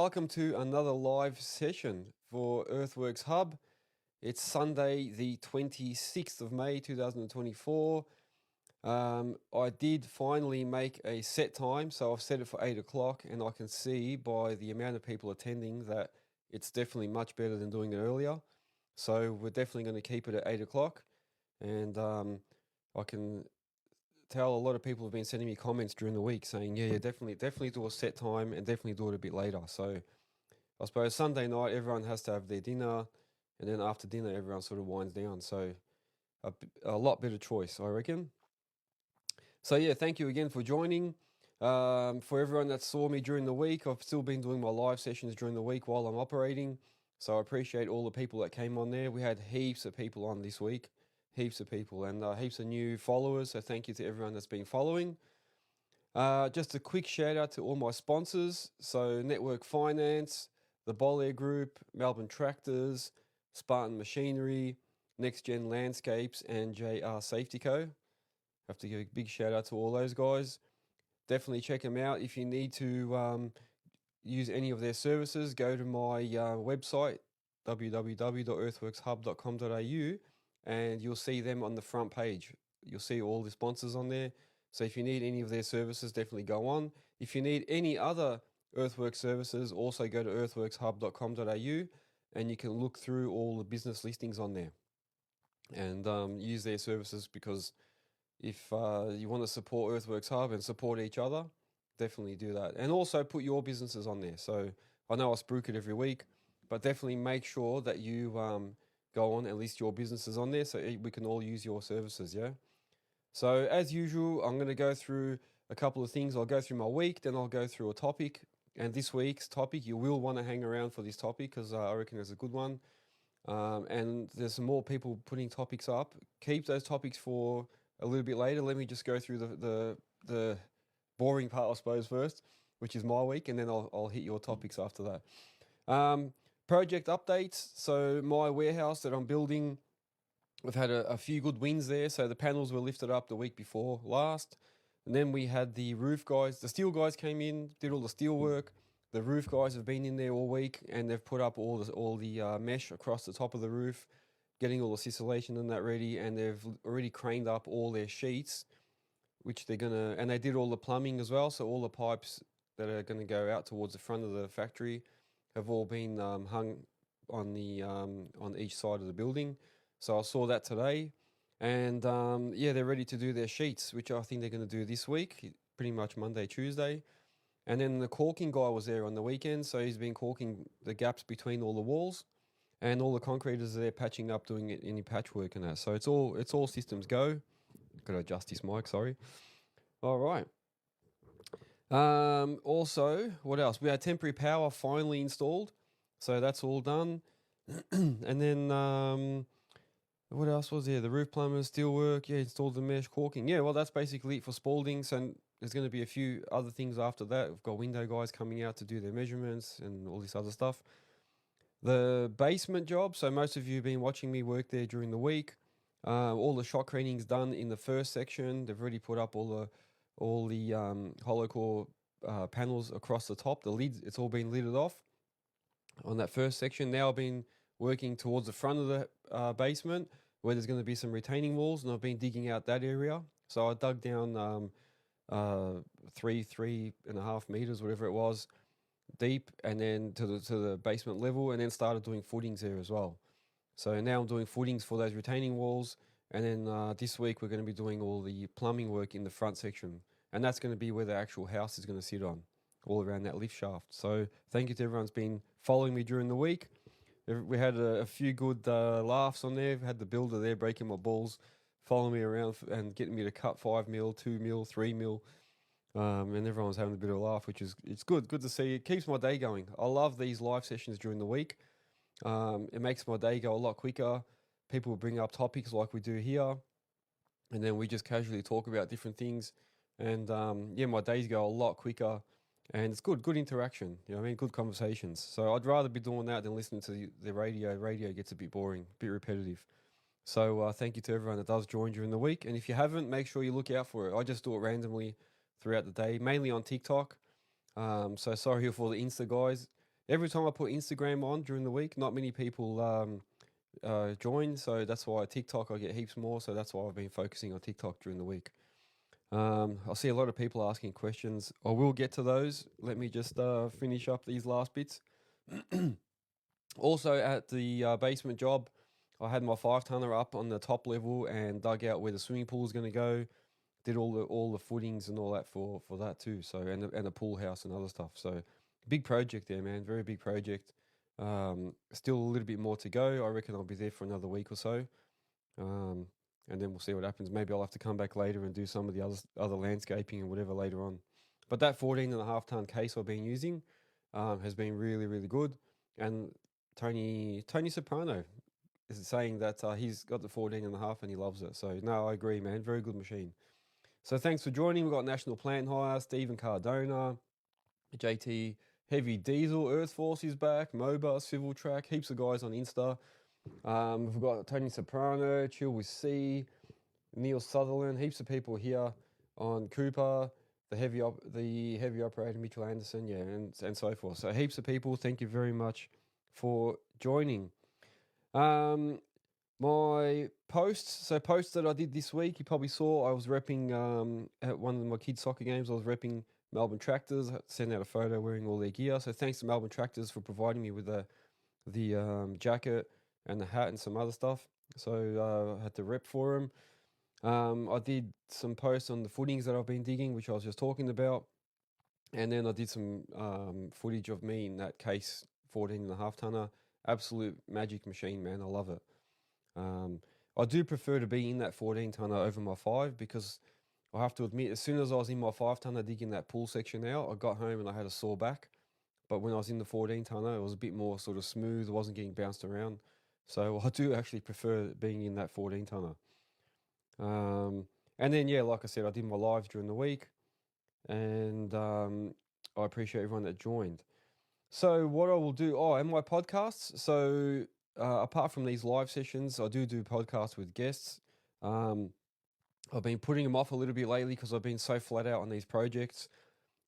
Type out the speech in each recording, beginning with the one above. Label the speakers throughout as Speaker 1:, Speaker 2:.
Speaker 1: welcome to another live session for Earthworks Hub. It's Sunday, the 26th of May 2024. I did finally make a set time, so I've set it for 8 o'clock, and I can see by the amount of people attending that it's definitely much better than doing it earlier. So we're definitely going to keep it at 8 o'clock, and I can tell a lot of people have been sending me comments during the week saying, yeah, definitely do a set time and definitely do it a bit later. So I suppose Sunday night, everyone has to have their dinner, and then after dinner, everyone sort of winds down. So a lot better choice, I reckon. So yeah, thank you again for joining. For everyone that saw me during the week, I've still been doing my live sessions during the week while I'm operating. So I appreciate all the people that came on there. We had heaps of people on this week, heaps of people, and heaps of new followers. So thank you to everyone that's been following. Just a quick shout out to all my sponsors. So Network Finance, the Bole Group, Melbourne Tractors, Spartan Machinery, Nexgen Landscapes, and JR Safety Co. Have to give a big shout out to all those guys. Definitely check them out. If you need to use any of their services, go to my website, www.earthworkshub.com.au, and you'll see them on the front page. You'll see all the sponsors on there. So if you need any of their services, definitely go on. If you need any other Earthworks services, also go to earthworkshub.com.au, and you can look through all the business listings on there and use their services, because if you want to support Earthworks Hub and support each other, definitely do that. And also put your businesses on there. So I know I spruik it every week, but definitely make sure that you go on and list your businesses on there so we can all use your services, yeah? So as usual, I'm going to go through a couple of things. I'll go through my week, then I'll go through a topic. And this week's topic, you will want to hang around for this topic because I reckon it's a good one. And there's some more people putting topics up. Keep those topics for a little bit later. Let me just go through the boring part, I suppose, first, which is my week, and then I'll hit your topics after that. Project updates. So my warehouse that I'm building, we've had a few good wins there. So the panels were lifted up the week before last. And then we had the roof guys, the steel guys came in, did all the steel work. The roof guys have been in there all week, and they've put up all the mesh across the top of the roof, getting all the sissilation and that ready. And they've already craned up all their sheets, which they're going to, and they did all the plumbing as well. So all the pipes that are going to go out towards the front of the factory have all been hung on each side of the building. So I saw that today, and yeah, they're ready to do their sheets, which I think they're going to do this week, pretty much Monday, Tuesday. And then the caulking guy was there on the weekend, so he's been caulking the gaps between all the walls, and all the concreters are there patching up, doing any patchwork and that. So it's all systems go. Got to adjust this mic, sorry. All right. Also, what else? We had temporary power finally installed, so that's all done. And then what else was there? The roof plumbers, steel work, yeah, installed the mesh, caulking. Yeah, well, that's basically it for Spaldings, and there's going to be a few other things after that. We've got window guys coming out to do their measurements and all this other stuff. The basement job, so most of you have been watching me work there during the week. All the shot cleaning's done in the first section. They've already put up all the hollow core panels across the top. The lids, it's all been lidded off on that first section. Now I've been working towards the front of the basement where there's going to be some retaining walls, and I've been digging out that area. So I dug down 3.5 meters, whatever it was, deep, and then to the basement level, and then started doing footings there as well. So now I'm doing footings for those retaining walls, and then this week we're going to be doing all the plumbing work in the front section, and that's going to be where the actual house is going to sit on, all around that lift shaft. So thank you to everyone who's been following me during the week. We had a few good laughs on there. Had the builder there breaking my balls, following me around and getting me to cut 5 mil, 2 mil, 3 mil. And everyone's having a bit of a laugh, which is it's good to see. It keeps my day going. I love these live sessions during the week. It makes my day go a lot quicker. People will bring up topics like we do here, and then we just casually talk about different things. And yeah, my days go a lot quicker, and it's good interaction. You know what I mean? Good conversations. So I'd rather be doing that than listening to the radio. Radio gets a bit boring, a bit repetitive. So thank you to everyone that does join during the week. And if you haven't, make sure you look out for it. I just do it randomly throughout the day, mainly on TikTok. So sorry for the Insta guys. every time I put Instagram on during the week, not many people join. So that's why TikTok, I get heaps more. So that's why I've been focusing on TikTok during the week. I see a lot of people asking questions. I will get to those. Let me just finish up these last bits. Also, at the basement job, I had my 5-tonner up on the top level and dug out where the swimming pool is going to go. Did all the footings and all that for that too. So and a pool house and other stuff. So big project there, man. Very big project. Still a little bit more to go. I reckon I'll be there for another week or so. And then we'll see what happens. Maybe I'll have to come back later and do some of the other landscaping and whatever later on. But that 14.5-ton case I've been using has been really, really good. And Tony Soprano is saying that he's got the 14.5 and he loves it. So no, I agree, man. Very good machine. So thanks for joining. We've got National Plant Hire, Stephen Cardona, JT Heavy Diesel, Earthworks is back, MOBA, Civil Track, heaps of guys on Insta. We've got Tony Soprano, Chill with C, Neil Sutherland, heaps of people here on Cooper, the heavy operator Mitchell Anderson, yeah, and so forth. So heaps of people. Thank you very much for joining. My posts that I did this week, you probably saw I was repping at one of my kids' soccer games. I was repping Melbourne Tractors. I sent out a photo wearing all their gear. So thanks to Melbourne Tractors for providing me with the jacket and the hat and some other stuff. So I had to rep for them. I did some posts on the footings that I've been digging, which I was just talking about. And then I did some footage of me in that case 14.5-tonner. Absolute magic machine, man. I love it. I do prefer to be in that 14-tonner over my 5 because I have to admit, as soon as I was in my 5-tonner digging that pool section out, I got home and I had a sore back. But when I was in the 14-tonner, it was a bit more sort of smooth. It wasn't getting bounced around. So I do actually prefer being in that 14-tonner. And then, yeah, like I said, I did my lives during the week. And I appreciate everyone that joined. So what I will do, and my podcasts. So apart from these live sessions, I do podcasts with guests. I've been putting them off a little bit lately because I've been so flat out on these projects.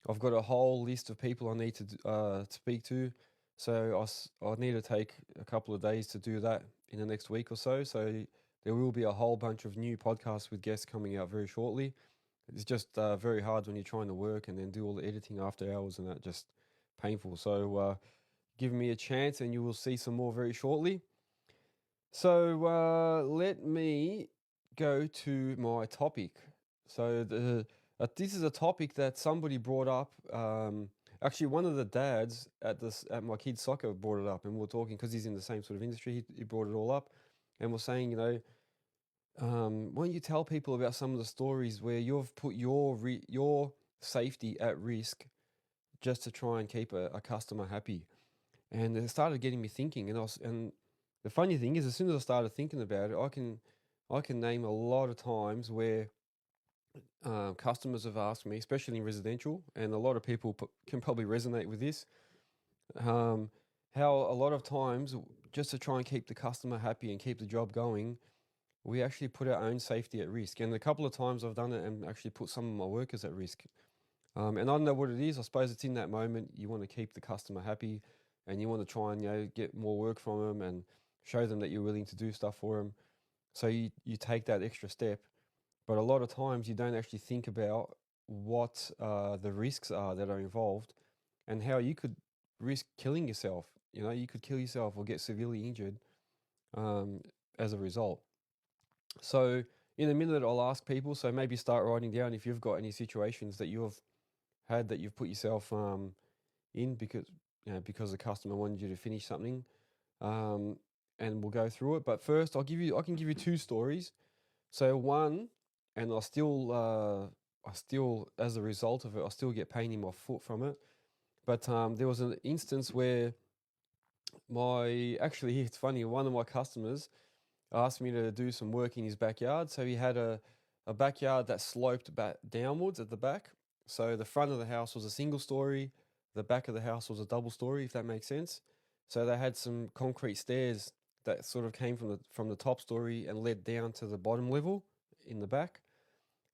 Speaker 1: I've got a whole list of people I need to speak to. So I need to take a couple of days to do that in the next week or so. So there will be a whole bunch of new podcasts with guests coming out very shortly. It's just very hard when you're trying to work and then do all the editing after hours, and that just painful. So give me a chance and you will see some more very shortly. So let me go to my topic. So this is a topic that somebody brought up. Actually, one of the dads at my kids' soccer brought it up, and we were talking because he's in the same sort of industry. He brought it all up, and we're saying, why don't you tell people about some of the stories where you've put your safety at risk just to try and keep a customer happy? And it started getting me thinking, and the funny thing is, as soon as I started thinking about it, I can name a lot of times where customers have asked me, especially in residential, and a lot of people can probably resonate with this, how a lot of times, just to try and keep the customer happy and keep the job going, we actually put our own safety at risk. And a couple of times I've done it and actually put some of my workers at risk. And I don't know what it is. I suppose it's in that moment you want to keep the customer happy and you want to try and get more work from them and show them that you're willing to do stuff for them. So you take that extra step. But a lot of times you don't actually think about what the risks are that are involved and how you could risk killing yourself. You could kill yourself or get severely injured as a result. So in a minute, I'll ask people. So maybe start writing down if you've got any situations that you've had that you've put yourself in because the customer wanted you to finish something, and we'll go through it. But first, I can give you 2 stories. So one, and I still as a result of it, I still get pain in my foot from it. But there was an instance where it's funny. One of my customers asked me to do some work in his backyard. So he had a backyard that sloped back downwards at the back. So the front of the house was a single story, the back of the house was a double story, if that makes sense. So they had some concrete stairs that sort of came from the top story and led down to the bottom level in the back.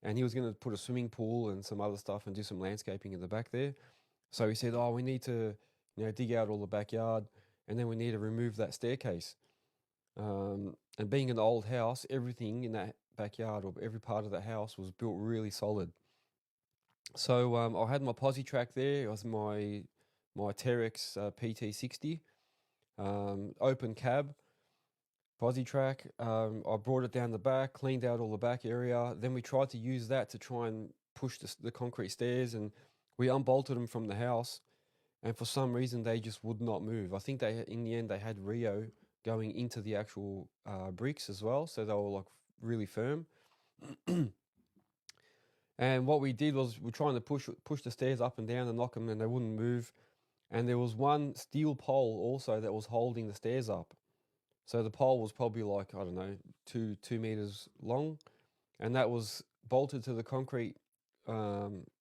Speaker 1: And he was going to put a swimming pool and some other stuff and do some landscaping in the back there. So he said, we need to dig out all the backyard, and then we need to remove that staircase. And being an old house, everything in that backyard or every part of the house was built really solid. So I had my posi track there. It was my Terex PT60, open cab, posi track. I brought it down the back, cleaned out all the back area. Then we tried to use that to try and push the concrete stairs, and we unbolted them from the house. And for some reason, they just would not move. I think in the end, they had Rio going into the actual bricks as well, so they were like really firm. And what we did was we're trying to push the stairs up and down and knock them, and they wouldn't move. And there was one steel pole also that was holding the stairs up. So the pole was probably like, I don't know, two meters long, and that was bolted to the concrete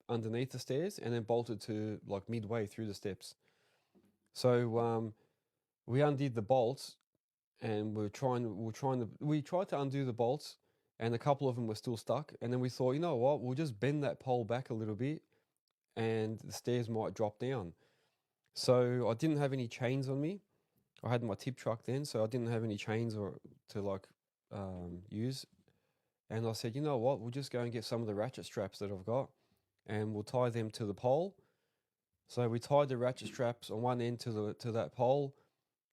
Speaker 1: underneath the stairs, and then bolted to like midway through the steps. So we undid the bolts, and we tried to undo the bolts, and a couple of them were still stuck. And then we thought, you know what, we'll just bend that pole back a little bit, and the stairs might drop down. So I didn't have any chains on me. I had my tip truck then, so I didn't have any chains to use. And I said, you know what, we'll just go and get some of the ratchet straps that I've got, and we'll tie them to the pole. So we tied the ratchet straps on one end to that pole,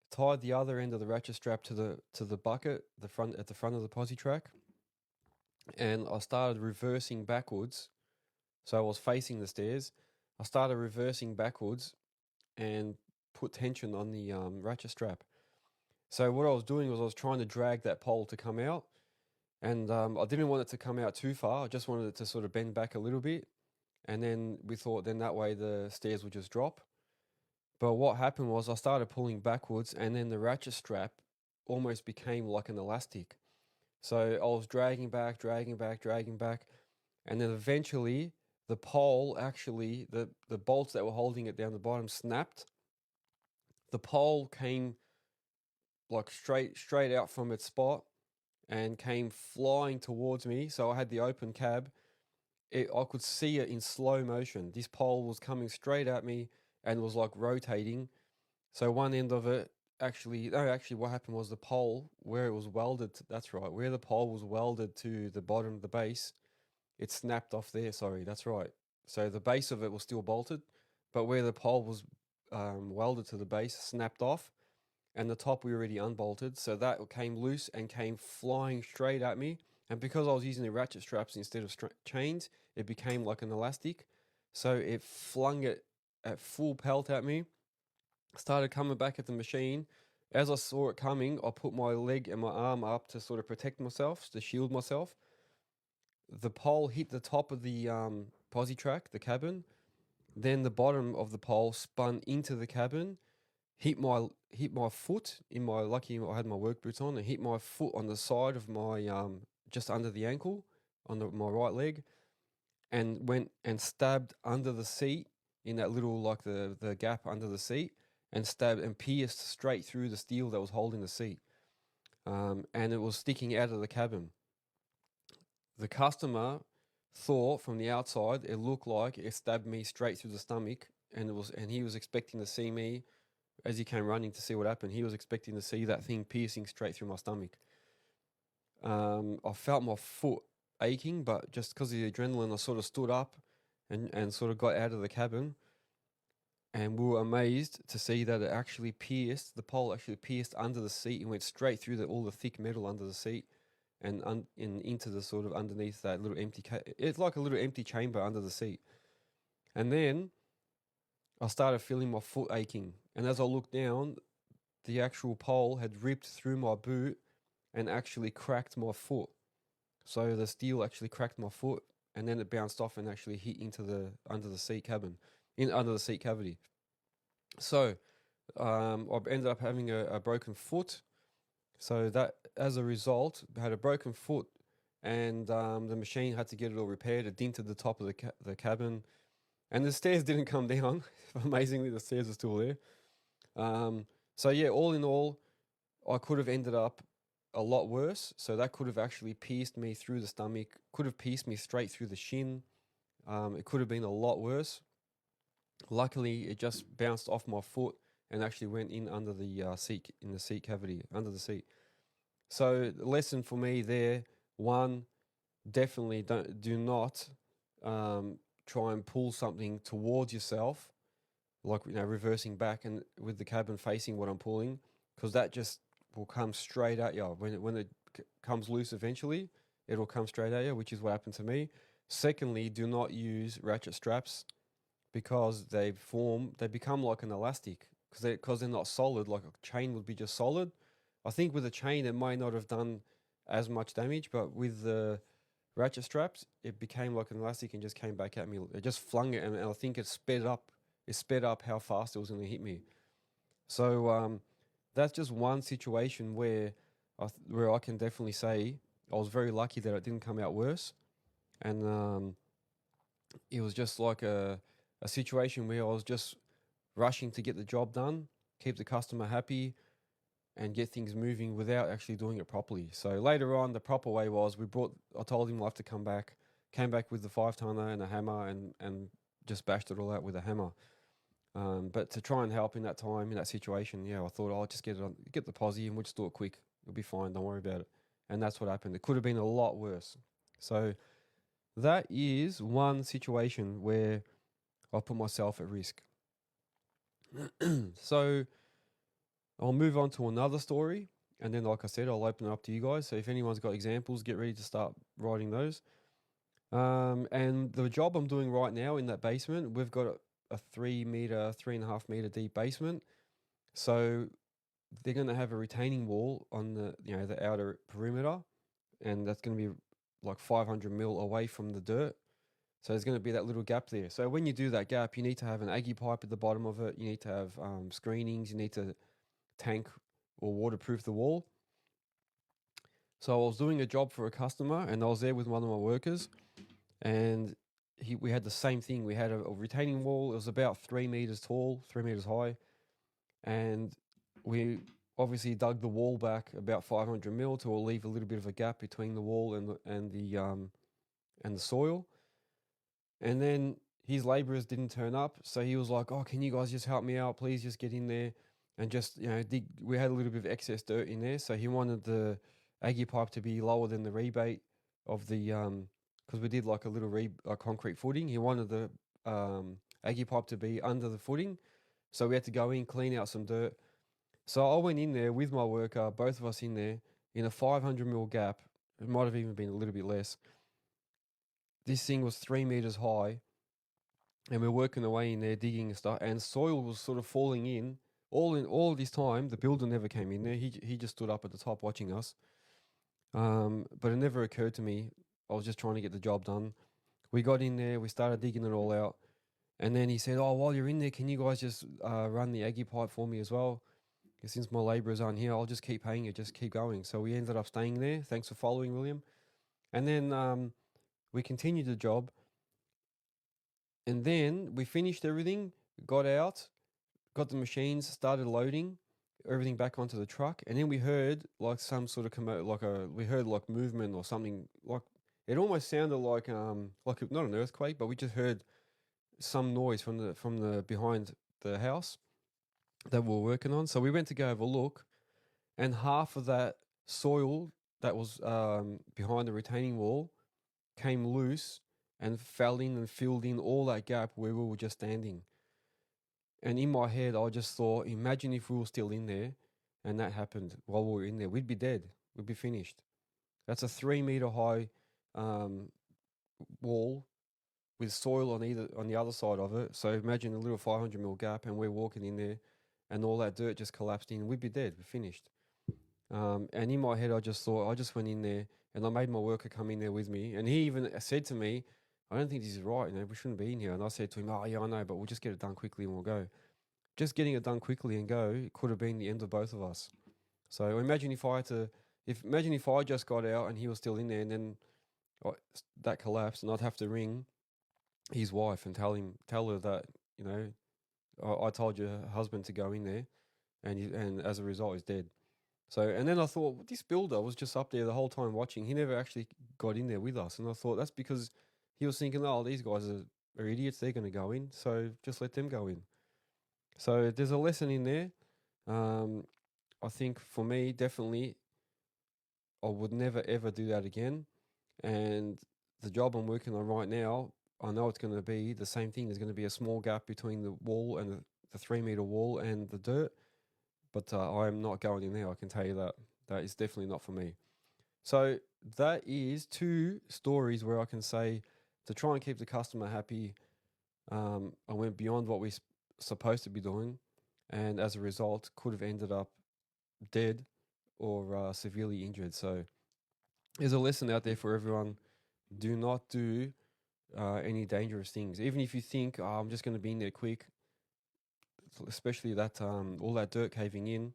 Speaker 1: tied the other end of the ratchet strap to the bucket, at the front of the posi track, and I started reversing backwards. So I was facing the stairs. I started reversing backwards and put tension on the ratchet strap. So what I was doing was I was trying to drag that pole to come out, and I didn't want it to come out too far. I just wanted it to sort of bend back a little bit, and then we thought then that way the stairs would just drop. But what happened was I started pulling backwards, and then the ratchet strap almost became like an elastic. So I was dragging back, and then eventually the pole actually, the bolts that were holding it down the bottom snapped. The pole came like straight out from its spot and came flying towards me. So I had the open cab. I could see it in slow motion. This pole was coming straight at me and was like rotating. So one end of it actually what happened was the pole where it was welded to, that's right, where the pole was welded to the bottom, the base, it snapped off there. Sorry, that's right. So the base of it was still bolted, but where the pole was welded to the base snapped off, and the top we already unbolted. So that came loose and came flying straight at me. And because I was using the ratchet straps instead of chains, it became like an elastic. So it flung it at full pelt at me, started coming back at the machine. As I saw it coming, I put my leg and my arm up to sort of protect myself, to shield myself. The pole hit the top of the posi track, the cabin. Then the bottom of the pole spun into the cabin, hit my foot in my, lucky I had my work boots on, and hit my foot on the side of my just under the ankle on my right leg, and went and stabbed under the seat in that little like the gap under the seat, and stabbed and pierced straight through the steel that was holding the seat, and it was sticking out of the cabin. The customer thought from the outside it looked like it stabbed me straight through the stomach, and he was expecting to see me as he came running to see what happened. He was expecting to see that thing piercing straight through my stomach. I felt my foot aching, but just because of the adrenaline, I sort of stood up and sort of got out of the cabin. And we were amazed to see that the pole actually pierced under the seat and went straight through all the thick metal under the seat, and into the sort of underneath that little it's like a little empty chamber under the seat. And then I started feeling my foot aching. And as I looked down, the actual pole had ripped through my boot and actually cracked my foot. So the steel actually cracked my foot, and then it bounced off and actually hit into under the seat cavity. So I ended up having a broken foot. So that, as a result, I had a broken foot, and the machine had to get it all repaired. It dented the top of the cabin, and the stairs didn't come down. Amazingly, the stairs are still there. So yeah, all in all, I could have ended up a lot worse. So that could have actually pierced me through the stomach, could have pierced me straight through the shin. It could have been a lot worse. Luckily, it just bounced off my foot and actually went in under the seat, in the seat cavity, under the seat. So the lesson for me there, one, definitely do not try and pull something towards yourself, like reversing back and with the cabin facing what I'm pulling, because that just will come straight at you when it comes loose eventually. It'll come straight at you, which is what happened to me. Secondly, do not use ratchet straps because they become like an elastic because they're not solid. Like a chain would be just solid. I think with a chain it might not have done as much damage, but with the ratchet straps it became like an elastic and just came back at me. It just flung it, and I think it sped up. It sped up how fast it was going to hit me. So that's just one situation where where I can definitely say I was very lucky that it didn't come out worse, and it was just like a situation where I was just rushing to get the job done, keep the customer happy, and get things moving without actually doing it properly. So later on, the proper way was I told him I'll have to come back, came back with the 5-tonner and a hammer and just bashed it all out with a hammer. But to try and help in that time, in that situation, I thought I'll just get the posse and we'll just do it quick. It'll be fine. Don't worry about it. And that's what happened. It could have been a lot worse. So that is one situation where I put myself at risk. So I'll move on to another story, and then, like I said, I'll open it up to you guys. So if anyone's got examples, get ready to start writing those. And the job I'm doing right now in that basement, we've got a 3.5 meter deep basement. So they're going to have a retaining wall on the outer perimeter, and that's going to be like 500 mil away from the dirt. So there's going to be that little gap there. So when you do that gap, you need to have an Aggie pipe at the bottom of it. You need to have screenings. You need to tank or waterproof the wall. So I was doing a job for a customer, and I was there with one of my workers, and we had the same thing. We had a retaining wall. It was about 3 meters tall, 3 meters high, and we obviously dug the wall back about 500 mil to leave a little bit of a gap between the wall and the soil. And then his labourers didn't turn up, so he was like, "Oh, can you guys just help me out? Please, just get in there and just dig." We had a little bit of excess dirt in there, so he wanted the Aggie pipe to be lower than the rebate of the because we did like a little concrete footing. He wanted the Aggie pipe to be under the footing, so we had to go in, clean out some dirt. So I went in there with my worker, both of us in there, in a 500 mil gap. It might have even been a little bit less. This thing was 3 meters high, and we're working away in there digging and stuff, and soil was sort of falling in. All this time, the builder never came in there. He just stood up at the top watching us. But it never occurred to me. I was just trying to get the job done. We got in there, we started digging it all out, and then he said, "Oh, while you're in there, can you guys just run the Aggie pipe for me as well? Since my labourers aren't here, I'll just keep paying it, just keep going." So we ended up staying there. Thanks for following, William. And then we continued the job. And then we finished everything, got out, got the machines, started loading everything back onto the truck, and then we heard like some sort of we heard like movement or something. Like it almost sounded like not an earthquake, but we just heard some noise from the behind the house that we were working on. So we went to go have a look, and half of that soil that was behind the retaining wall came loose and fell in and filled in all that gap where we were just standing. And in my head, I just thought, imagine if we were still in there and that happened while we were in there. We'd be dead. We'd be finished. That's a 3 meter high wall with soil on the other side of it. So imagine a little 500 mil gap, and we're walking in there, and all that dirt just collapsed in. We'd be dead. We're finished. And in my head, I just thought, I just went in there, and I made my worker come in there with me. And he even said to me, "I don't think this is right. We shouldn't be in here." And I said to him, "Oh yeah, I know, but we'll just get it done quickly and we'll go." Just getting it done quickly and go, it could have been the end of both of us. So imagine if I just got out and he was still in there, and then that collapsed, and I'd have to ring his wife and tell her that I told your husband to go in there, and as a result, he's dead. So, and then I thought, well, this builder was just up there the whole time watching. He never actually got in there with us, and I thought that's because he was thinking, "Oh, these guys are are idiots. They're going to go in. So just let them go in. So there's a lesson in there. I think for me, definitely, I would never ever do that again. And the job I'm working on right now, I know it's going to be the same thing. There's going to be a small gap between the wall and the 3 meter wall and the dirt. But I am not going in there. I can tell you that. That is definitely not for me. So that is 2 stories where I can say to try and keep the customer happy. I went beyond what we're supposed to be doing, and as a result, could have ended up dead or severely injured. So there's a lesson out there for everyone. Do not do any dangerous things. Even if you think, oh, I'm just going to be in there quick, especially that all that dirt caving in,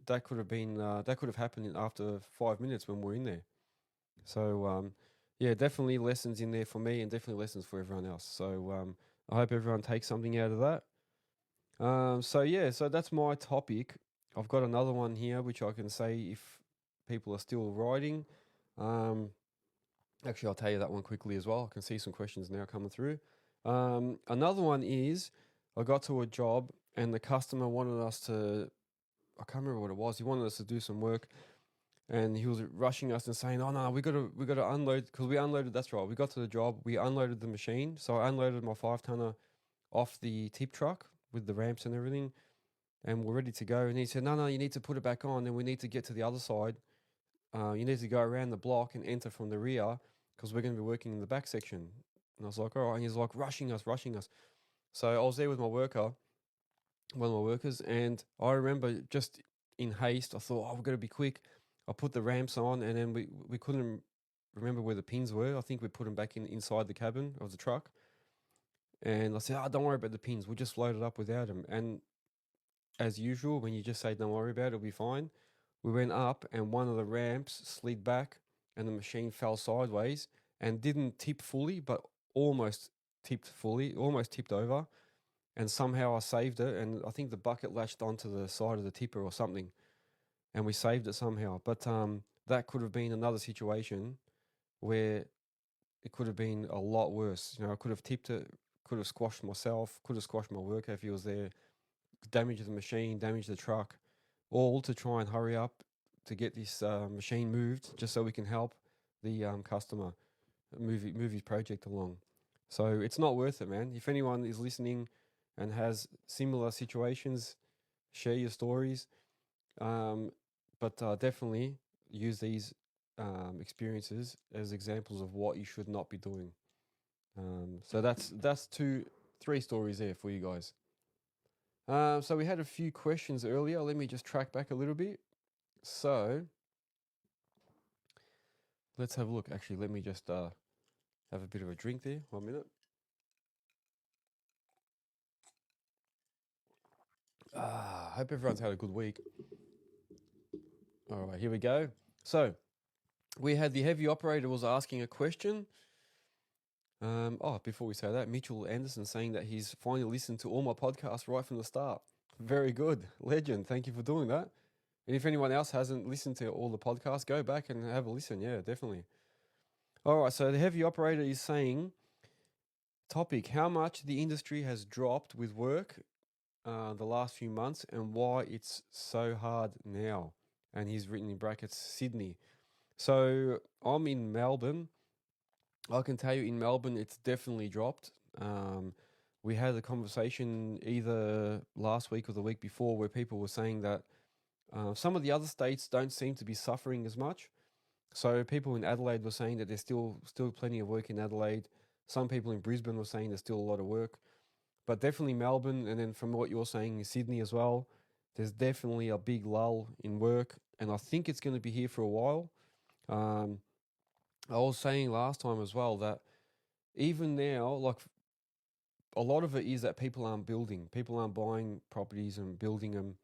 Speaker 1: that could have been that could have happened after 5 minutes when we're in there. So yeah, definitely lessons in there for me, and definitely lessons for everyone else. So I hope everyone takes something out of that. So yeah, so that's my topic. I've got another one here which I can say if people are still riding. Actually, I'll tell you that one quickly as well. I can see some questions now coming through. Another one is I got to a job and the customer wanted us to, I can't remember what it was. He wanted us to do some work, and he was rushing us and saying, "Oh no, we gotta unload," because we unloaded. That's right. We got to the job. We unloaded the machine. So I unloaded my 5 tonner off the tip truck with the ramps and everything, and we're ready to go. And he said, "No, you need to put it back on. Then we need to get to the other side. You need to go around the block and enter from the rear because we're going to be working in the back section." And I was like, "All right." And he's like, rushing us. So I was there with my worker, one of my workers, and I remember just in haste, I thought, "Oh, we've got to be quick." I put the ramps on, and then we couldn't remember where the pins were. I think we put them back inside the cabin of the truck. And I said, "Oh, don't worry about the pins. We'll just load it up without them." And as usual, when you just say, "Don't worry about it, it'll be fine," we went up, and one of the ramps slid back, and the machine fell sideways and didn't tip fully, but almost almost tipped over. And somehow I saved it, and I think the bucket latched onto the side of the tipper or something, and we saved it somehow. But that could have been another situation where it could have been a lot worse. I could have tipped it, could have squashed myself, could have squashed my worker if he was there, damaged the machine, damaged the truck, all to try and hurry up to get this machine moved, just so we can help the customer move his project along. So it's not worth it, man. If anyone is listening and has similar situations, share your stories. But definitely use these experiences as examples of what you should not be doing. So that's 3 stories there for you guys. So we had a few questions earlier. Let me just track back a little bit. So let's have a look. Actually, let me just have a bit of a drink there. 1 minute. Hope everyone's had a good week. All right, here we go. So we had the heavy operator was asking a question. Before we say that, Mitchell Anderson saying that he's finally listened to all my podcasts right from the start. Very good. Legend. Thank you for doing that. And if anyone else hasn't listened to all the podcasts, go back and have a listen. Yeah, definitely. All right, so the heavy operator is saying, topic, how much the industry has dropped with work the last few months and why it's so hard now. And he's written in brackets, Sydney. So I'm in Melbourne. I can tell you in Melbourne, it's definitely dropped. We had a conversation either last week or the week before where people were saying that some of the other states don't seem to be suffering as much. So people in Adelaide were saying that there's still plenty of work in Adelaide. Some people in Brisbane were saying there's still a lot of work. But definitely Melbourne, and then from what you're saying in Sydney as well, there's definitely a big lull in work, and I think it's going to be here for a while. I was saying last time as well that even now, like a lot of it is that people aren't building. People aren't buying properties and building them,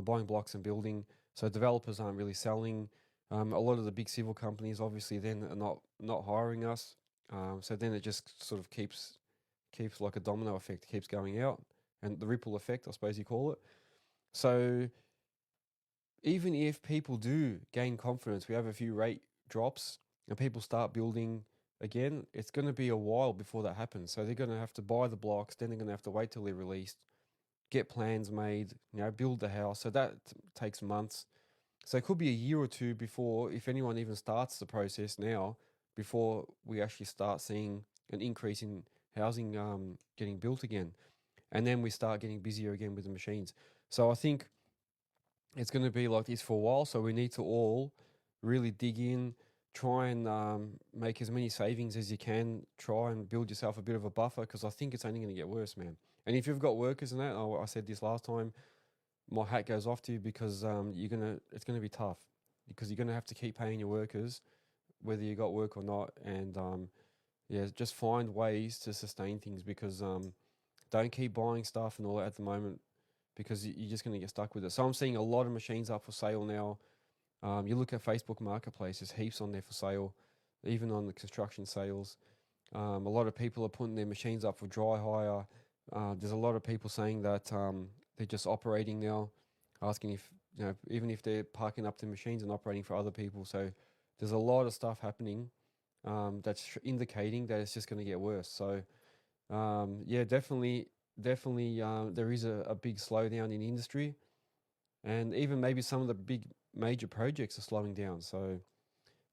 Speaker 1: buying blocks and building. So developers aren't really selling. A lot of the big civil companies obviously then are not hiring us. So then it just sort of keeps like a domino effect, keeps going out, and the ripple effect, I suppose you call it. So even if people do gain confidence, we have a few rate drops and people start building, again, it's going to be a while before that happens. So they're going to have to buy the blocks, then they're going to have to wait till they're released, get plans made, build the house. So that takes months. So it could be a year or two before, if anyone even starts the process now, before we actually start seeing an increase in housing getting built again. And then we start getting busier again with the machines. So I think it's going to be like this for a while. So we need to all really dig in, try and make as many savings as you can, try and build yourself a bit of a buffer, because I think it's only going to get worse, man. And if you've got workers and that, I said this last time, my hat goes off to you, because it's gonna be tough, because you're gonna have to keep paying your workers whether you got work or not, and yeah, just find ways to sustain things, because don't keep buying stuff and all that at the moment, because you're just gonna get stuck with it. So I'm seeing a lot of machines up for sale now. You look at Facebook Marketplace, there's heaps on there for sale, even on the construction sales. A lot of people are putting their machines up for dry hire. There's a lot of people saying that they're just operating now, asking if, even if they're parking up their machines and operating for other people. So there's a lot of stuff happening that's indicating that it's just going to get worse. So yeah, definitely, there is a big slowdown in the industry, and even maybe some of the big major projects are slowing down. So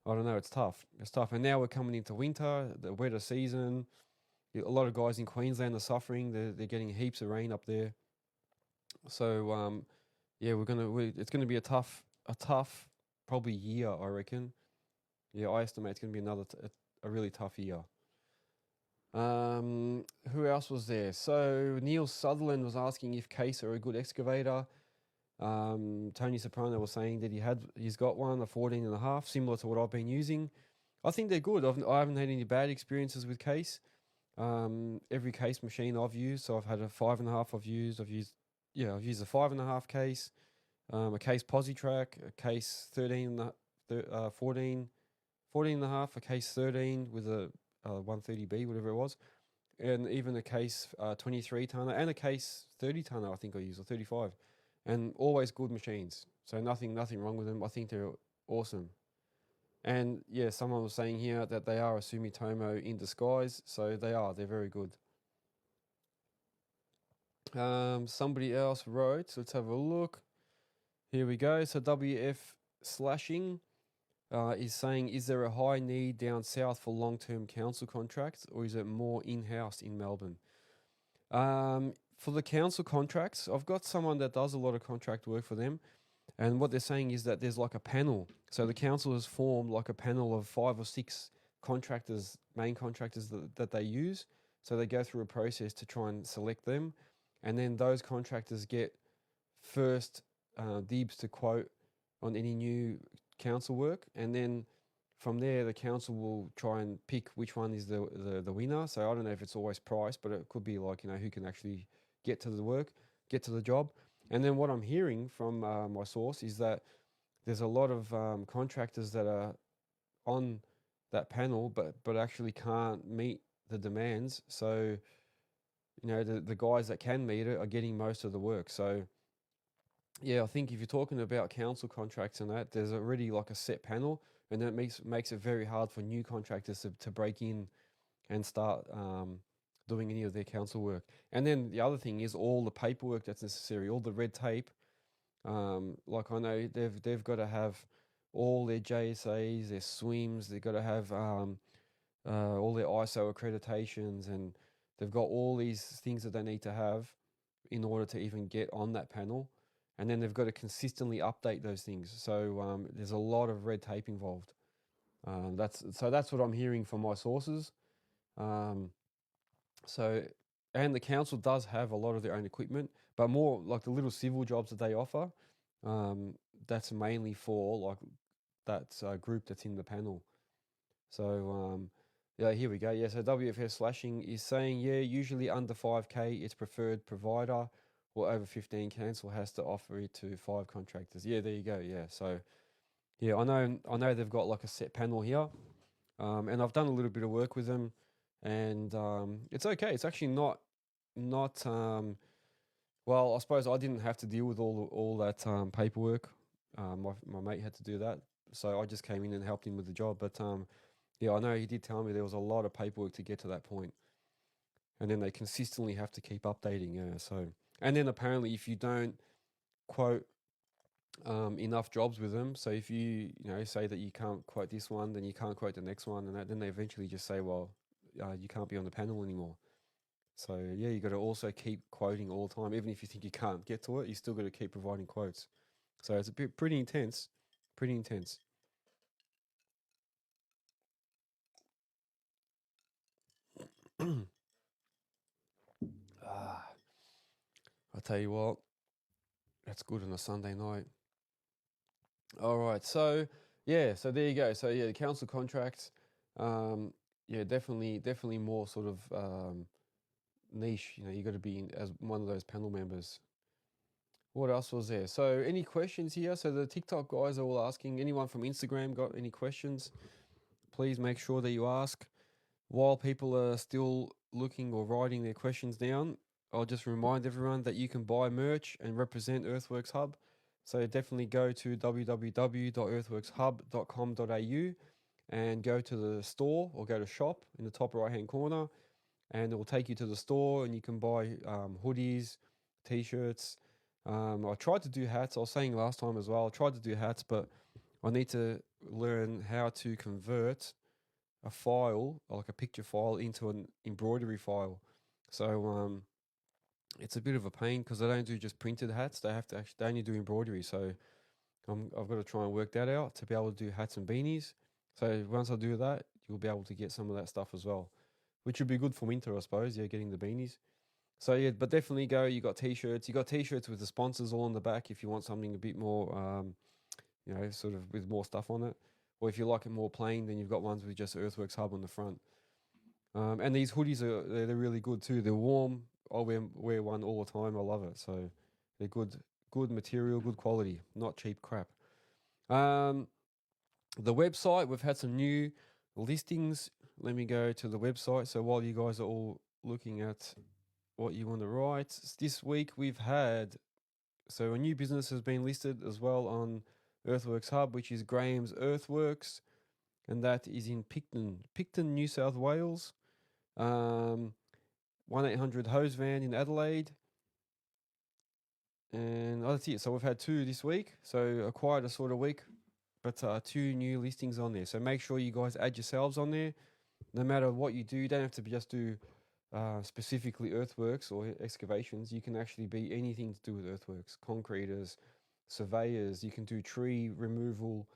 Speaker 1: I don't know, it's tough. It's tough. And now we're coming into winter, the wetter season. A lot of guys in Queensland are suffering. They're getting heaps of rain up there. So yeah, it's gonna be a tough probably year, I reckon. Yeah, I estimate it's gonna be a really tough year. Who else was there? So Neil Sutherland was asking if Case are a good excavator. Tony Soprano was saying that he's got one, a 14.5, similar to what I've been using. I think they're good. I haven't had any bad experiences with Case. Every Case machine I've used, so I've had a 5.5 I've used a 5.5 Case, a Case Positrack, a Case 14.5, a Case 13 with a 130B, whatever it was, and even a Case 23 tonner and a Case 30 tonner, I think I used, or 35, and always good machines. So nothing wrong with them. I think they're awesome. And yeah, someone was saying here that they are a Sumitomo in disguise, so they're very good. Somebody else wrote, so let's have a look. Here we go. So WF Slashing is saying, is there a high need down south for long-term council contracts, or is it more in-house in Melbourne? For the council contracts, I've got someone that does a lot of contract work for them. And what they're saying is that there's like a panel. So the council has formed like a panel of 5 or 6 contractors, main contractors that they use. So they go through a process to try and select them. And then those contractors get first dibs to quote on any new council work. And then from there, the council will try and pick which one is the winner. So I don't know if it's always price, but it could be like, who can actually get to the work, get to the job. And then what I'm hearing from my source is that there's a lot of contractors that are on that panel, but actually can't meet the demands. So, the guys that can meet it are getting most of the work. So, yeah, I think if you're talking about council contracts and that, there's already like a set panel, and that makes it very hard for new contractors to break in and start doing any of their council work. And then the other thing is all the paperwork that's necessary, all the red tape. Like I know they've got to have all their JSAs, their SWIMs. They've got to have all their ISO accreditations, and they've got all these things that they need to have in order to even get on that panel. And then they've got to consistently update those things. So there's a lot of red tape involved. That's what I'm hearing from my sources. Um, so, and the council does have a lot of their own equipment, but more like the little civil jobs that they offer. That's mainly for like that group that's in the panel. So yeah, here we go. Yeah, so WFS Slashing is saying, yeah, usually under 5K, it's preferred provider, or over 15, council has to offer it to 5 contractors. Yeah, there you go. Yeah, so yeah, I know they've got like a set panel here, and I've done a little bit of work with them, and it's okay. It's actually not well, I suppose I didn't have to deal with all that paperwork. My mate had to do that, so I just came in and helped him with the job. But Yeah, I know he did tell me there was a lot of paperwork to get to that point, and then they consistently have to keep updating. Yeah, so and then apparently if you don't quote enough jobs with them, so if you know say that you can't quote this one, then you can't quote the next one, and then they eventually just say, well, you can't be on the panel anymore. So yeah, you got to also keep quoting all the time, even if you think you can't get to it, you still got to keep providing quotes. So it's a bit pretty intense, pretty intense. Ah, I tell you what, that's good on a Sunday night. All right, so yeah, so there you go. So yeah, the council contracts, yeah, definitely more sort of niche. You know, you got to be as one of those panel members. What else was there? So any questions here? So the TikTok guys are all asking. Anyone from Instagram got any questions? Please make sure that you ask. While people are still looking or writing their questions down, I'll just remind everyone that you can buy merch and represent Earthworks Hub. So definitely go to www.earthworkshub.com.au and go to the store or go to shop in the top right hand corner, and it will take you to the store and you can buy hoodies, t-shirts. I tried to do hats. I was saying last time as well, I tried to do hats, but I need to learn how to convert a file, like a picture file, into an embroidery file. So it's a bit of a pain because they don't do just printed hats. They have to actually, they only do embroidery. So I've got to try and work that out to be able to do hats and beanies. So once I do that, you'll be able to get some of that stuff as well, which would be good for winter, I suppose. Yeah, getting the beanies. So yeah, but definitely go. You got t-shirts. You got t-shirts with the sponsors all on the back if you want something a bit more, you know, sort of with more stuff on it. Or if you like it more plain, then you've got ones with just Earthworks Hub on the front. And these hoodies they're really good too. They're warm. I wear one all the time. I love it. So they're good material, good quality, not cheap crap. The website, we've had some new listings. Let me go to the website. So while you guys are all looking at what you want to write, this week we've had, so a new business has been listed as well on Earthworks Hub, which is Graham's Earthworks, and that is in Picton, New South Wales. 1-800 Hose Van in Adelaide. And that's it. So we've had two this week. So a quieter sort of week, but two new listings on there. So make sure you guys add yourselves on there. No matter what you do, you don't have to just do specifically earthworks or excavations. You can actually be anything to do with earthworks, concreters, surveyors. You can do tree removal,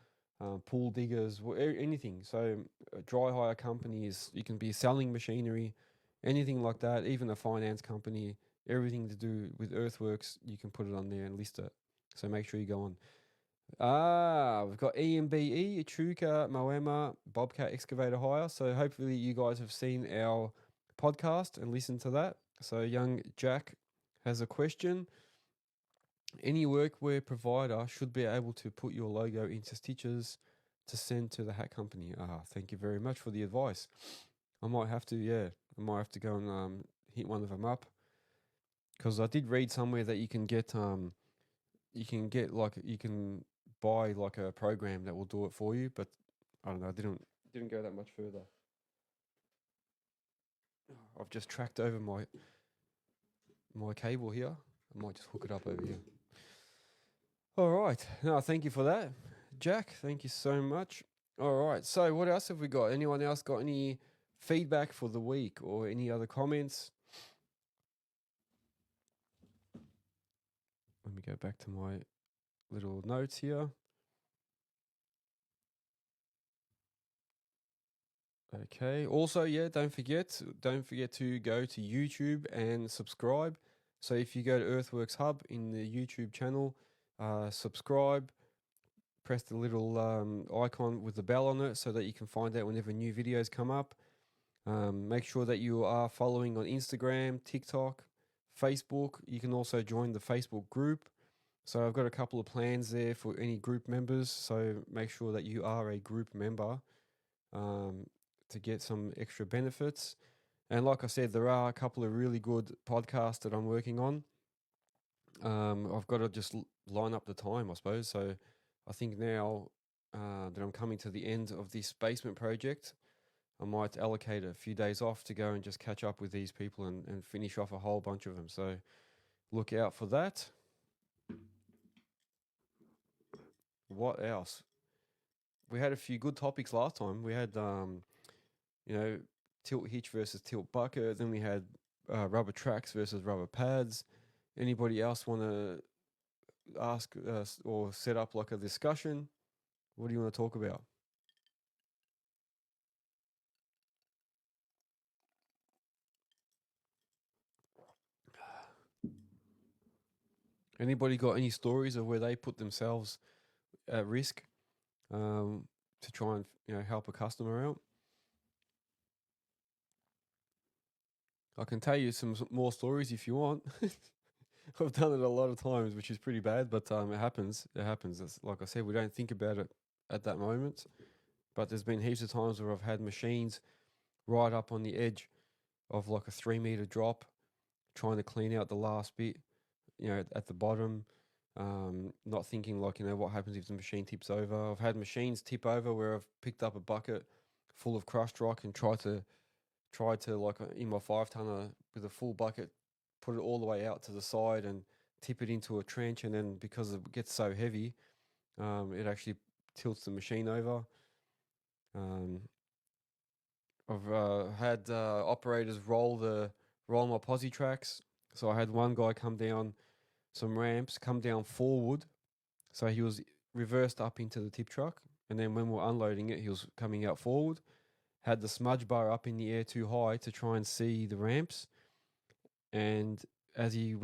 Speaker 1: pool diggers, anything. So dry hire companies, you can be selling machinery, anything like that. Even a finance company, everything to do with earthworks, you can put it on there and list it. So make sure you go on. We've got EMBE, Echuca, Moema, Bobcat Excavator Hire. So hopefully you guys have seen our podcast and listened to that. So young Jack has a question. Any workwear provider should be able to put your logo into stitches to send to the hat company. Thank you very much for the advice. I might have to go and hit one of them up, because I did read somewhere that you can buy like a program that will do it for you, but I don't know, I didn't go that much further. I've just tracked over my cable here. I might just hook it up over here. All right. No, thank you for that, Jack. Thank you so much. All right. So what else have we got? Anyone else got any feedback for the week or any other comments? Let me go back to my little notes here. Okay. Also, yeah, don't forget to go to YouTube and subscribe. So if you go to Earthworks Hub in the YouTube channel, subscribe, press the little icon with the bell on it so that you can find out whenever new videos come up. Make sure that you are following on Instagram, TikTok, Facebook. You can also join the Facebook group. So I've got a couple of plans there for any group members. So make sure that you are a group member to get some extra benefits. And like I said, there are a couple of really good podcasts that I'm working on. I've got to just line up the time, I suppose. So I think now that I'm coming to the end of this basement project, I might allocate a few days off to go and just catch up with these people and finish off a whole bunch of them. So look out for that. What else? We had a few good topics last time. We had, you know, tilt hitch versus tilt bucket. Then we had rubber tracks versus rubber pads. Anybody else want to ask or set up like a discussion? What do you want to talk about? Anybody got any stories of where they put themselves at risk to try and help a customer out? I can tell you some more stories if you want. I've done it a lot of times, which is pretty bad, but it happens. It happens. It's, like I said, we don't think about it at that moment. But there's been heaps of times where I've had machines right up on the edge of like a 3 meter drop, trying to clean out the last bit, at the bottom, not thinking like, what happens if the machine tips over. I've had machines tip over where I've picked up a bucket full of crushed rock and tried to like in my 5 tonner with a full bucket, put it all the way out to the side and tip it into a trench. And then because it gets so heavy, it actually tilts the machine over. Um, I've had operators roll my posi tracks. So I had one guy come down some ramps, come down forward. So he was reversed up into the tip truck. And then when we were unloading it, he was coming out forward, had the smudge bar up in the air too high to try and see the ramps. And as he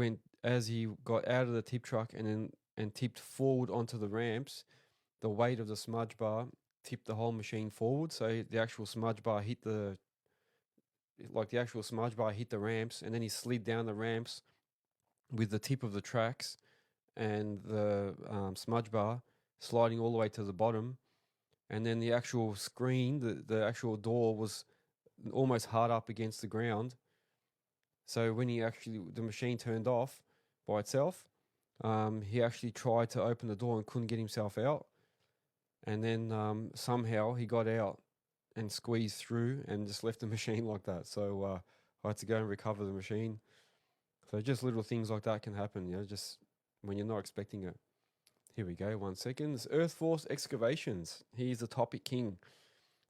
Speaker 1: got out of the tip truck and tipped forward onto the ramps, the weight of the smudge bar tipped the whole machine forward. So the actual smudge bar hit the ramps, and then he slid down the ramps with the tip of the tracks and the smudge bar sliding all the way to the bottom. And then the actual screen, the actual door was almost hard up against the ground. So when the machine turned off by itself, he actually tried to open the door and couldn't get himself out. And then somehow he got out and squeezed through and just left the machine like that. So I had to go and recover the machine. So just little things like that can happen, just when you're not expecting it. Here we go, 1 second. Earthworks excavations. He's the topic king.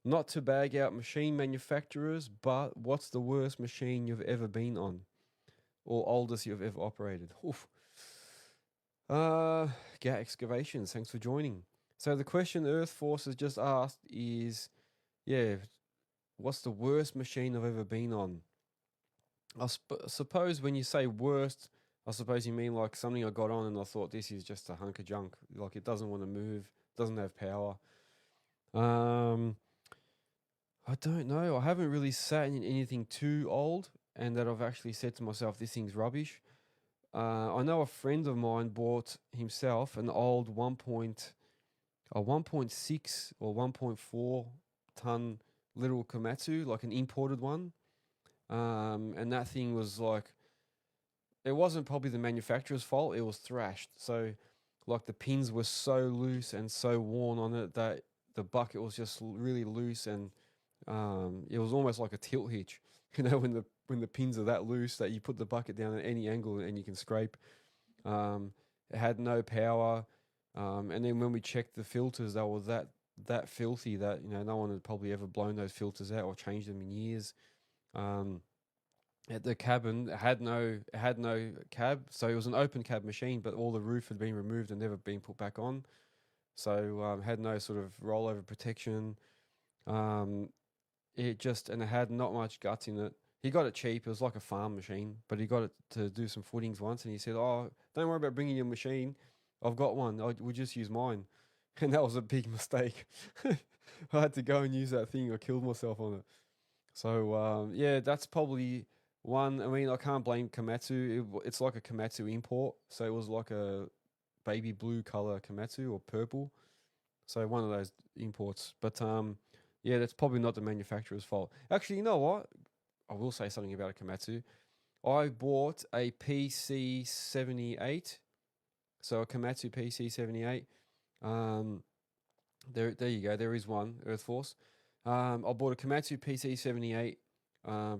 Speaker 1: Not to bag out machine manufacturers, but what's the worst machine you've ever been on? Or oldest you've ever operated? Oof. Excavations, thanks for joining. So the question Earthworks has just asked is, what's the worst machine I've ever been on? I suppose when you say worst, I suppose you mean like something I got on and I thought this is just a hunk of junk. Like it doesn't want to move, doesn't have power. I don't know. I haven't really sat in anything too old and that I've actually said to myself, this thing's rubbish. I know a friend of mine bought himself an old 1.6 or 1.4 ton little Komatsu, like an imported one. And that thing was like, it wasn't probably the manufacturer's fault. It was thrashed. So like the pins were so loose and so worn on it that the bucket was just really loose, and it was almost like a tilt hitch. When the pins are that loose that you put the bucket down at any angle and you can scrape. It had no power. And then when we checked the filters, they were that filthy that no one had probably ever blown those filters out or changed them in years. At the cabin, it had no cab, so it was an open cab machine, but all the roof had been removed and never been put back on. So had no sort of rollover protection. It had not much guts in it. He got it cheap. It was like a farm machine, but he got it to do some footings once, and he said, "Oh, don't worry about bringing your machine. I've got one. We'll just use mine." And that was a big mistake. I had to go and use that thing. I killed myself on it. So that's probably one. I mean, I can't blame Komatsu. It's like a Komatsu import, so it was like a baby blue color Komatsu or purple. So one of those imports. But that's probably not the manufacturer's fault. Actually, you know what? I will say something about a Komatsu. I bought a PC78, so a Komatsu PC78. There you go. There is one, Earthworks. I bought a Komatsu PC78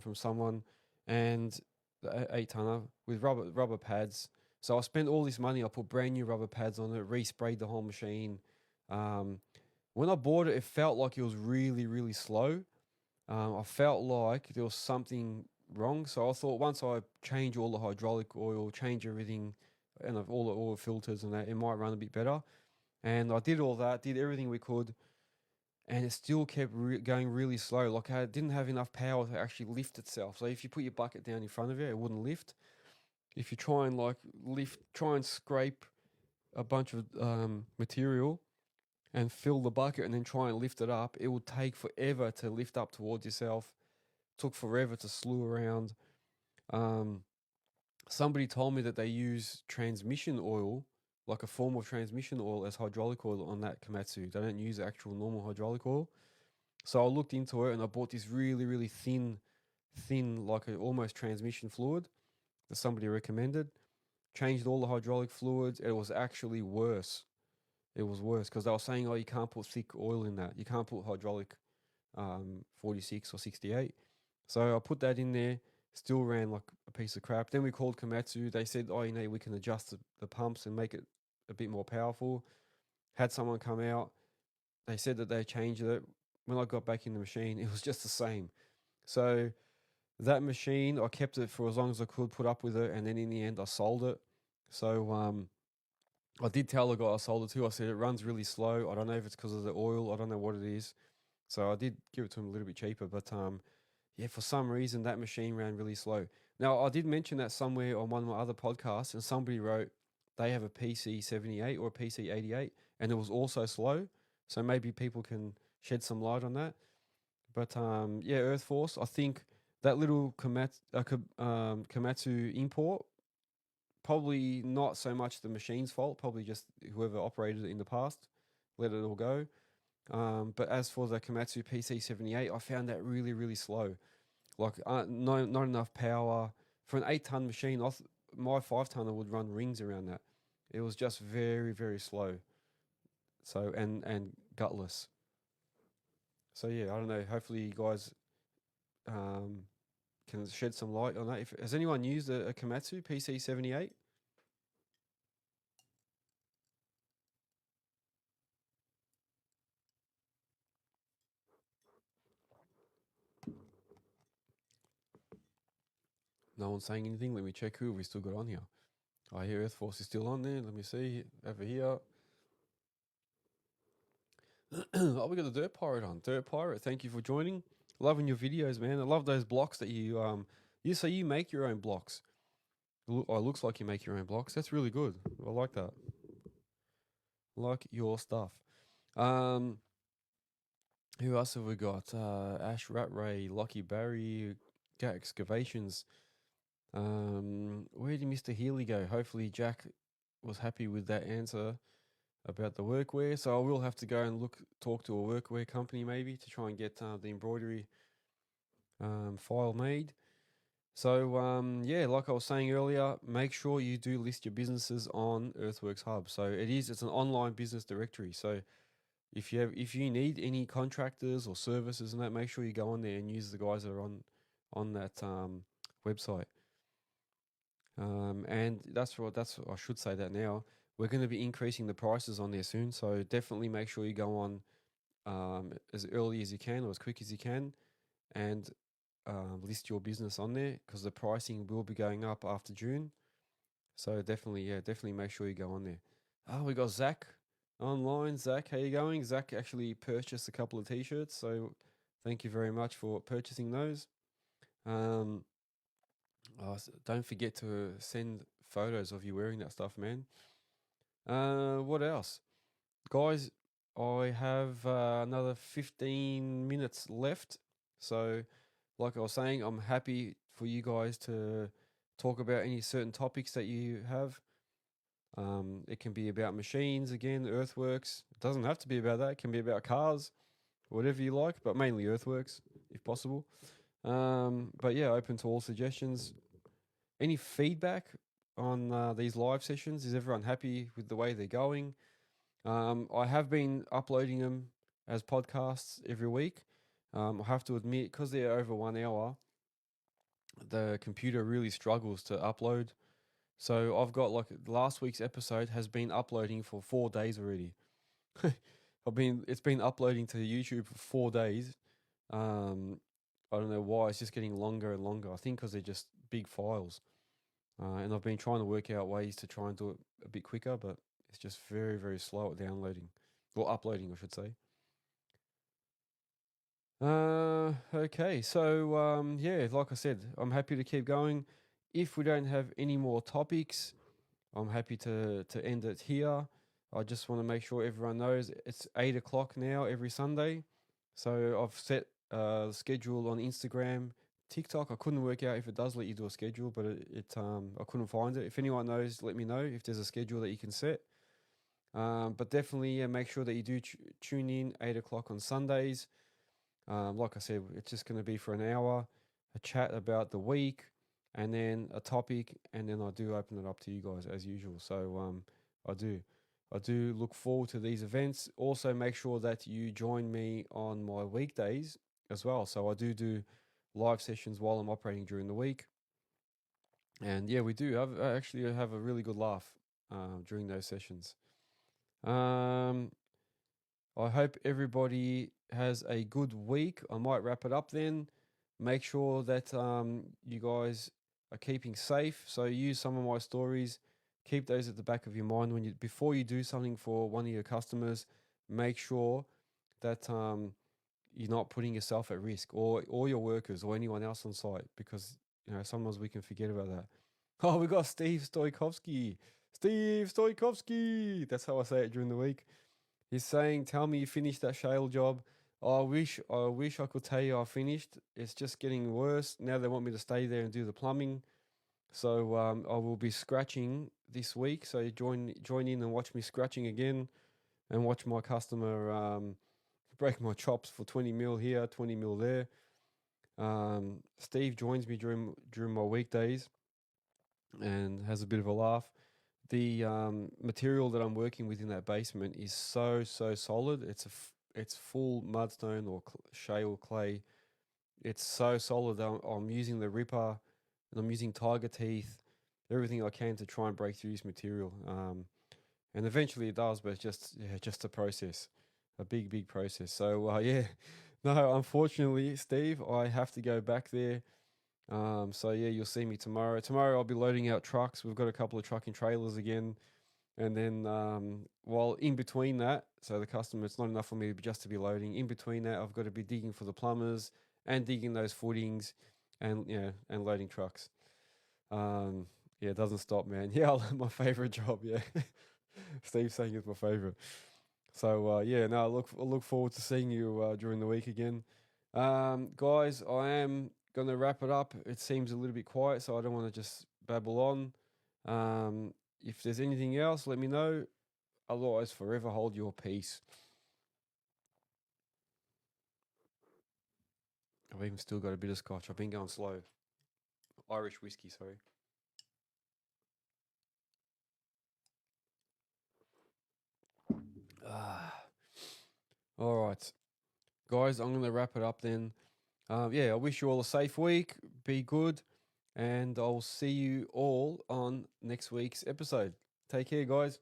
Speaker 1: from someone, and the 8 tonner with rubber pads. So I spent all this money. I put brand new rubber pads on it, resprayed the whole machine. Um, when I bought it, it felt like it was really, really slow. I felt like there was something wrong. So I thought once I change all the hydraulic oil, change everything, and all the oil filters and that, it might run a bit better. And I did all that, did everything we could, and it still kept going really slow. Like I didn't have enough power to actually lift itself. So if you put your bucket down in front of you, it wouldn't lift. If you try and try and scrape a bunch of material and fill the bucket and then try and lift it up, it would take forever to lift up towards yourself. Took forever to slew around. Um, Somebody told me that they use transmission oil, like a form of transmission oil, as hydraulic oil on that Komatsu. They don't use actual normal hydraulic oil. So I looked into it and I bought this really, really thin, like a almost transmission fluid that somebody recommended. Changed all the hydraulic fluids. It was actually worse. It was worse because they were saying, oh, you can't put thick oil in that. You can't put hydraulic 46 or 68. So I put that in there, still ran like a piece of crap. Then we called Komatsu. They said, oh, we can adjust the pumps and make it a bit more powerful. Had someone come out. They said that they changed it. When I got back in the machine, it was just the same. So that machine, I kept it for as long as I could, put up with it, and then in the end, I sold it. So I did tell the guy I sold it to. I said it runs really slow. I don't know if it's because of the oil. I don't know what it is. So I did give it to him a little bit cheaper, but yeah, for some reason that machine ran really slow. Now I did mention that somewhere on one of my other podcasts, and somebody wrote they have a PC78 or a PC88, and it was also slow. So maybe people can shed some light on that. But yeah, Earth Force. I think that little Komatsu import, probably not so much the machine's fault. Probably just whoever operated it in the past let it all go. But as for the Komatsu PC78, I found that really, really slow. Like, not enough power. For an 8 ton machine, my 5 tonner would run rings around that. It was just very, very slow. So, and gutless. So, yeah, I don't know. Hopefully, you guys um, can shed some light on that. Has anyone used a Komatsu PC78? No one's saying anything. Let me check who we still got on here. I hear Earth Force is still on there. Let me see over here. Oh, we got the Dirt Pirate on. Dirt Pirate, thank you for joining. Loving your videos, man. I love those blocks that you make your own blocks. Oh, it looks like you make your own blocks. That's really good. I like that. Like your stuff. Um, who else have we got? Ash Rat Ray, Lucky Barry, Gat Excavations. Where did Mr. Healy go? Hopefully Jack was happy with that answer about the workwear. So I will have to go and talk to a workwear company maybe to try and get the embroidery file made. So yeah, like I was saying earlier, make sure you do list your businesses on Earthworks Hub. So it's an online business directory. So if you need any contractors or services and that, make sure you go on there and use the guys that are on that website. And that's I should say that now. We're going to be increasing the prices on there soon, so definitely make sure you go on as early as you can or as quick as you can, and list your business on there because the pricing will be going up after June. So definitely make sure you go on there. Oh, we got Zach online. Zach, how you going? Zach actually purchased a couple of t-shirts, so thank you very much for purchasing those. Um, don't forget to send photos of you wearing that stuff, man. What else? Guys, I have another 15 minutes left. So, like I was saying, I'm happy for you guys to talk about any certain topics that you have. It can be about machines, again, earthworks. It doesn't have to be about that. It can be about cars, whatever you like, but mainly earthworks, if possible. But yeah, open to all suggestions. Any feedback on these live sessions? Is everyone happy with the way they're going? I have been uploading them as podcasts every week, I have to admit, because they're over 1 hour, the computer really struggles to upload. So I've got like last week's episode has been uploading for 4 days already. It's been uploading to YouTube for 4 days. I don't know why, it's just getting longer and longer. I think because they're just big files. And I've been trying to work out ways to try and do it a bit quicker, but it's just very, very slow at downloading or uploading, I should say. Okay, so yeah, like I said, I'm happy to keep going. If we don't have any more topics, I'm happy to end it here. I just want to make sure everyone knows it's 8 o'clock now every Sunday. So I've set the schedule on Instagram, TikTok. I couldn't work out if it does let you do a schedule, but I couldn't find it. If anyone knows, let me know if there's a schedule that you can set. But definitely make sure that you do tune in 8 o'clock on Sundays. Like I said, it's just going to be for an hour, a chat about the week, and then a topic, and then I do open it up to you guys as usual. So I do look forward to these events. Also, make sure that you join me on my weekdays as well. So I do live sessions while I'm operating during the week, and yeah, we do. I actually have a really good laugh during those sessions. Um, I hope everybody has a good week. I might wrap it up then. Make sure that you guys are keeping safe. So use some of my stories. Keep those at the back of your mind when before you do something for one of your customers. Make sure that you're not putting yourself at risk, or your workers or anyone else on site, because sometimes we can forget about that. Oh, we got Steve Stoikovsky. Steve Stoikovsky. That's how I say it during the week. He's saying, "Tell me you finished that shale job." I wish I could tell you I finished. It's just getting worse. Now they want me to stay there and do the plumbing. So I will be scratching this week. So join in and watch me scratching again, and watch my customer break my chops for 20 mil here, 20 mil there. Steve joins me during my weekdays and has a bit of a laugh. The material that I'm working with in that basement is so solid. It's full mudstone or shale clay. It's so solid that I'm using the ripper, and I'm using tiger teeth, everything I can to try and break through this material. And eventually it does, but it's just a process, a big process. So yeah, no, unfortunately, Steve, I have to go back there. So yeah, you'll see me tomorrow. Tomorrow I'll be loading out trucks. We've got a couple of trucking trailers again. And then while in between that, so the customer, it's not enough for me just to be loading. In between that, I've got to be digging for the plumbers and digging those footings, and and loading trucks. Yeah, it doesn't stop, man. Yeah, my favorite job. Yeah, Steve saying it's my favorite. So yeah, no, I look forward to seeing you during the week again. Guys, I am gonna wrap it up. It seems a little bit quiet, so I don't want to just babble on. If there's anything else, let me know. Otherwise, forever hold your peace. I've even still got a bit of scotch. I've been going slow. Irish whiskey, sorry. Ah, all right, guys, I'm gonna wrap it up then. Yeah, I wish you all a safe week. Be good, and I'll see you all on next week's episode. Take care, guys.